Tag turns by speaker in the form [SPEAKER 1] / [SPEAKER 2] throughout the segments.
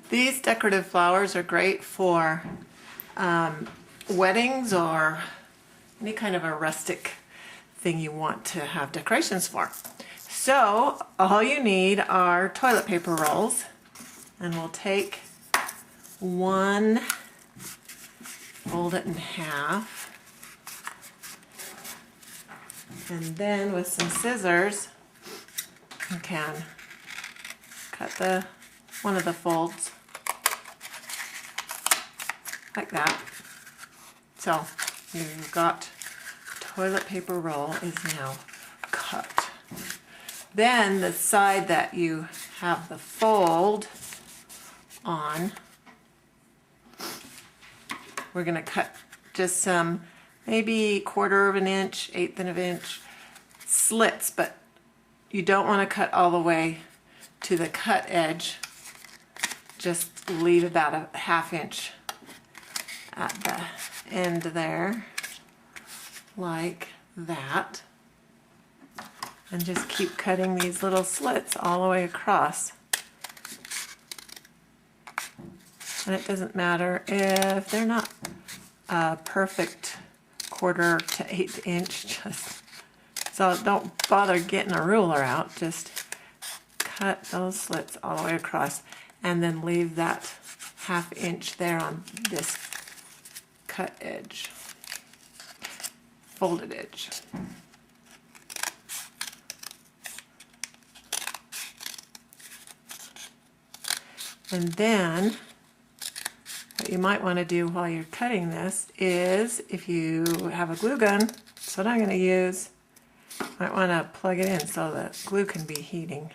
[SPEAKER 1] These decorative flowers are great for weddings or any kind of a rustic thing you want to have decorations for. So all you need are toilet paper rolls, and we'll take one, fold it in half, and then with some scissors you can cut one of the folds like that. So you've got toilet paper roll is now cut. Then the side that you have the fold on, we're going to cut just some, maybe 1/4 of an inch, 1/8 of an inch slits, but you don't want to cut all the way to the cut edge. Just leave about a 1/2 inch at the end there, like that, and just keep cutting these little slits all the way across. And it doesn't matter if they're not a perfect 1/4 to 1/8 inch, so don't bother getting a ruler out, just cut those slits all the way across and then leave that 1/2 inch there on this cut edge, folded edge. And then what you might want to do while you're cutting this is, if you have a glue gun, that's what I'm going to use, you might want to plug it in so the glue can be heating.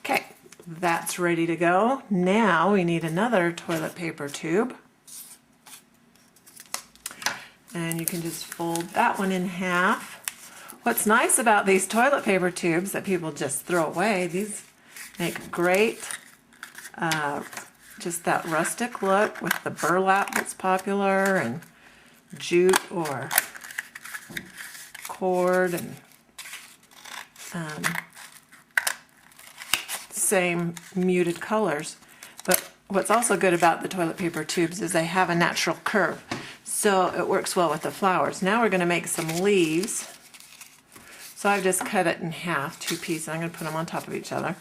[SPEAKER 1] Okay, that's ready to go. Now we need another toilet paper tube. And you can just fold that one in half. What's nice about these toilet paper tubes that people just throw away, these make great, just that rustic look with the burlap that's popular, and jute or cord, and same muted colors. But what's also good about the toilet paper tubes is they have a natural curve, so it works well with the flowers. Now we're going to make some leaves. So I've just cut it in half, 2 pieces. I'm going to put them on top of each other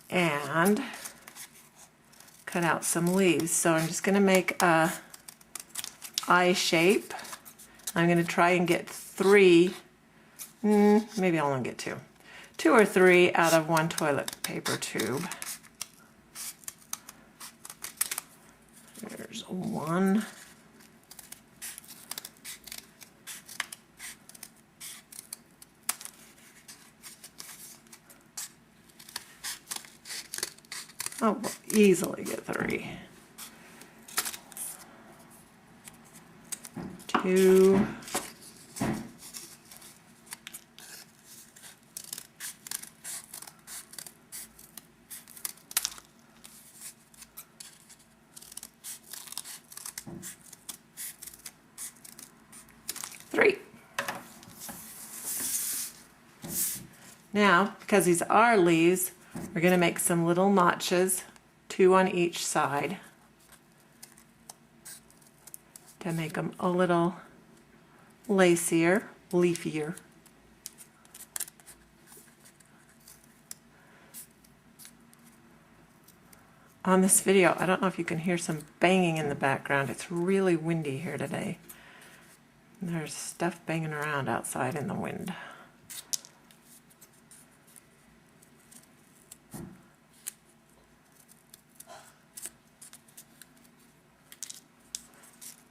[SPEAKER 1] and cut out some leaves. So I'm just going to make a eye shape. I'm going to try and get 3, maybe I'll only get 2 or 3 out of one toilet paper tube. There's one. Oh, we'll easily get 3. 2. 3. Now, because these are leaves, we're going to make some little notches, 2 on each side, to make them a little lacier, leafier. On this video, I don't know if you can hear some banging in the background. It's really windy here today. There's stuff banging around outside in the wind.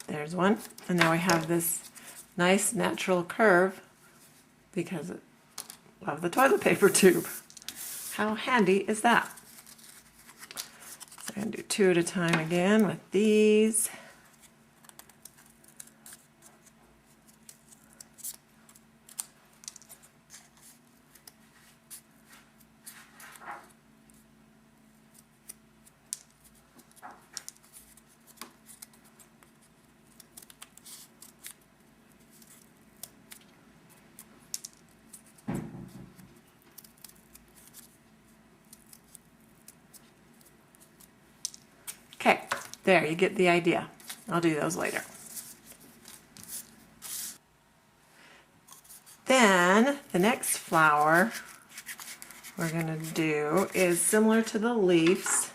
[SPEAKER 1] There's one, and now we have this nice natural curve because of the toilet paper tube. How handy is that? So I'm going to do 2 at a time again with these. There, you get the idea. I'll do those later. Then the next flower we're going to do is similar to the leaves.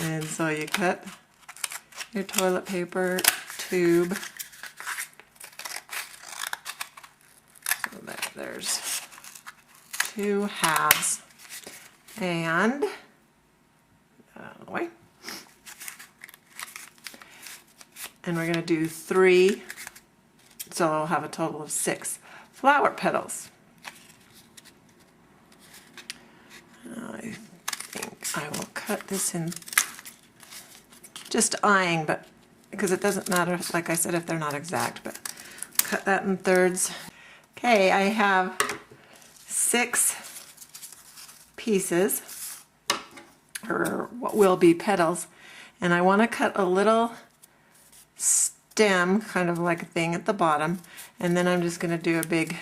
[SPEAKER 1] And so you cut your toilet paper tube so that there's two halves, and way. And we're going to do 3, so I'll have a total of 6 flower petals. I think I will cut this in, just eyeing, but because it doesn't matter, like I said, if they're not exact, but cut that in thirds. Okay, I have 6 pieces, or what will be petals, and I want to cut a little stem, kind of like a thing at the bottom, and then I'm just going to do a big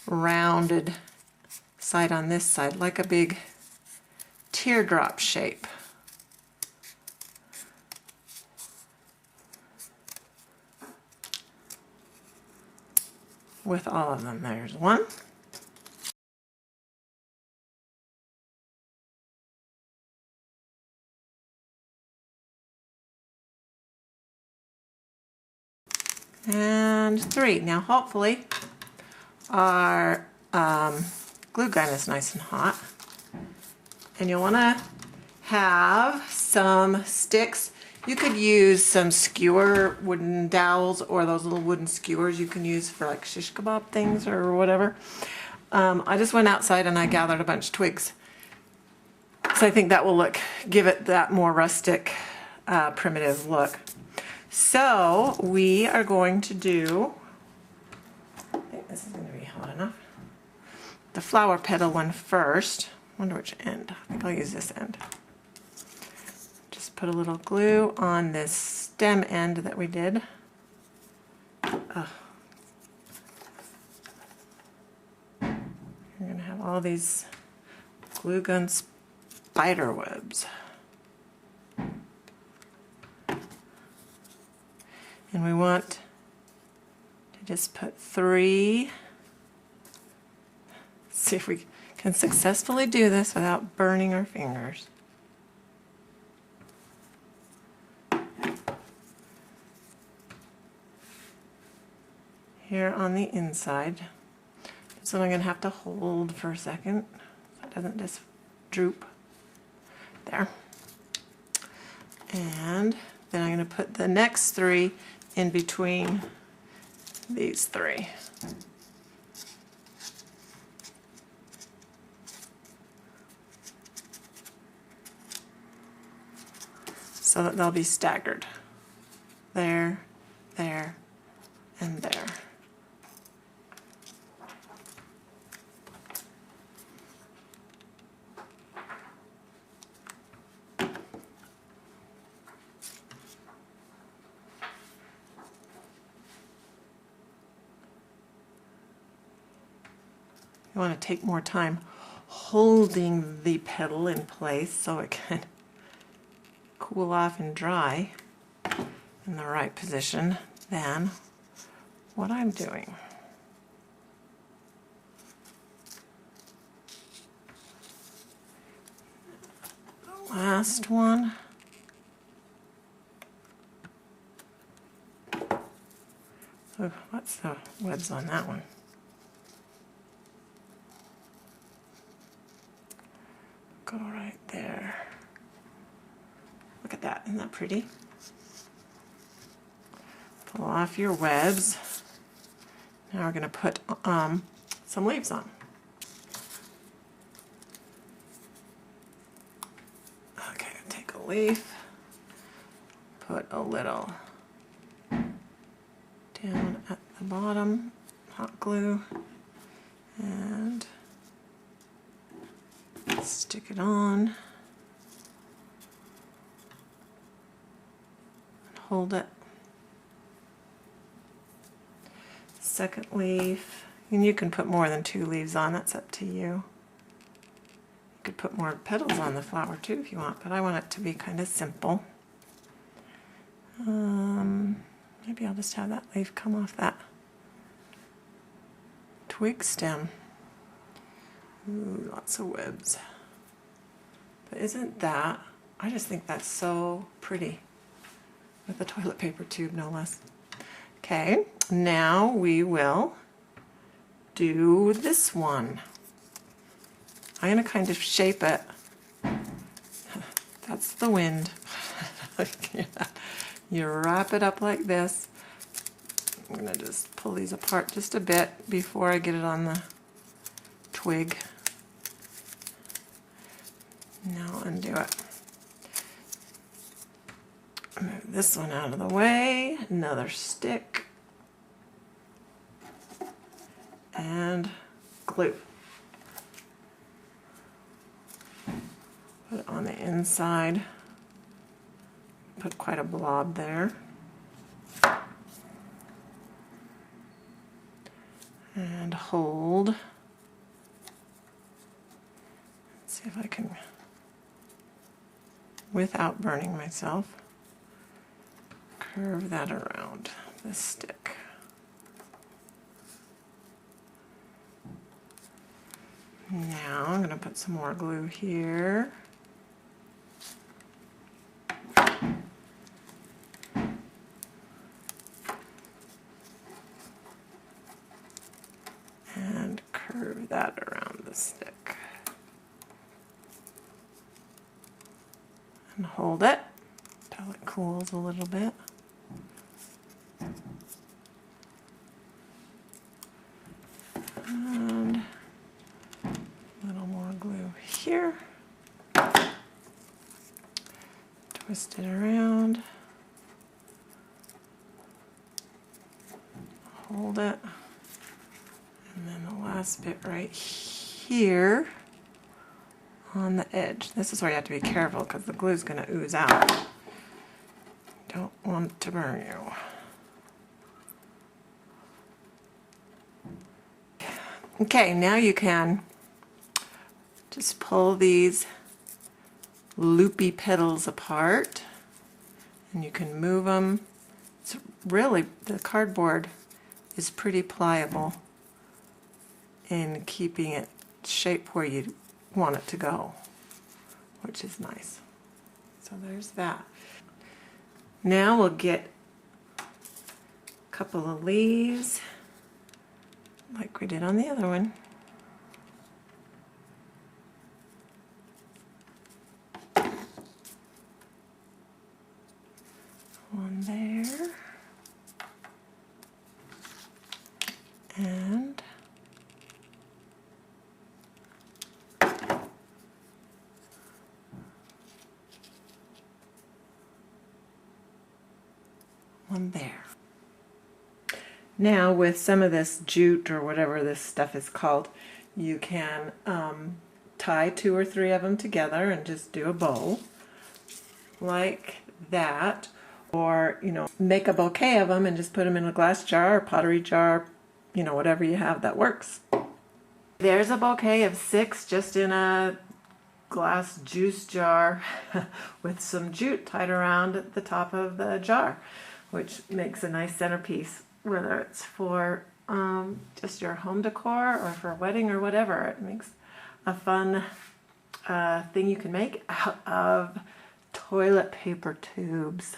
[SPEAKER 1] rounded side on this side, like a big teardrop shape. With all of them. There's one. And 3. Now hopefully our glue gun is nice and hot. And you'll want to have some sticks. You could use some skewer wooden dowels, or those little wooden skewers you can use for like shish kebab things or whatever. I just went outside and I gathered a bunch of twigs. So I think that will give it that more rustic, primitive look. So we are going to do, I think this is going to be hot enough, the flower petal one first. I wonder which end. I think I'll use this end. Just put a little glue on this stem end that we did. You're going to have all these glue gun spider webs. And we want to just put 3. See if we can successfully do this without burning our fingers. Here on the inside. So I'm going to have to hold for a second so it doesn't just droop. There. And then I'm going to put the next 3 in between these 3. So that they'll be staggered. There, there, and there. You want to take more time holding the petal in place so it can cool off and dry in the right position than what I'm doing. The last one. So what's the webs on that one? Go right there. Look at that, isn't that pretty? Pull off your webs. Now we're going to put some leaves on. Okay, take a leaf, put a little down at the bottom, hot glue, and stick it on. Hold it. Second leaf, and you can put more than 2 leaves on, that's up to you. You could put more petals on the flower too if you want, but I want it to be kind of simple. Maybe I'll just have that leaf come off that twig stem. Ooh, lots of webs. But isn't that, I just think that's so pretty with the toilet paper tube, no less. Okay, now we will do this one. I'm going to kind of shape it. That's the wind. You wrap it up like this. I'm going to just pull these apart just a bit before I get it on the twig. Now undo it. Move this one out of the way. Another stick. And glue. Put it on the inside. Put quite a blob there. And hold. Let's see if I can, without burning myself, curve that around the stick. Now I'm going to put some more glue here. And curve that around the stick. And hold it until it cools a little bit. And a little more glue here. Twist it around. Hold it. And then the last bit right here on the edge. This is where you have to be careful because the glue is going to ooze out. Don't want to burn you. Okay, now you can just pull these loopy petals apart and you can move them. It's really, the cardboard is pretty pliable in keeping it shaped where you want it to go, which is nice. So there's that. Now we'll get a couple of leaves like we did on the other one. One there. And one there. Now with some of this jute or whatever this stuff is called, you can tie 2 or 3 of them together and just do a bow like that, or make a bouquet of them and just put them in a glass jar or pottery jar, whatever you have that works. There's a bouquet of 6 just in a glass juice jar with some jute tied around at the top of the jar, which makes a nice centerpiece, whether it's for just your home decor or for a wedding or whatever. It makes a fun thing you can make out of toilet paper tubes.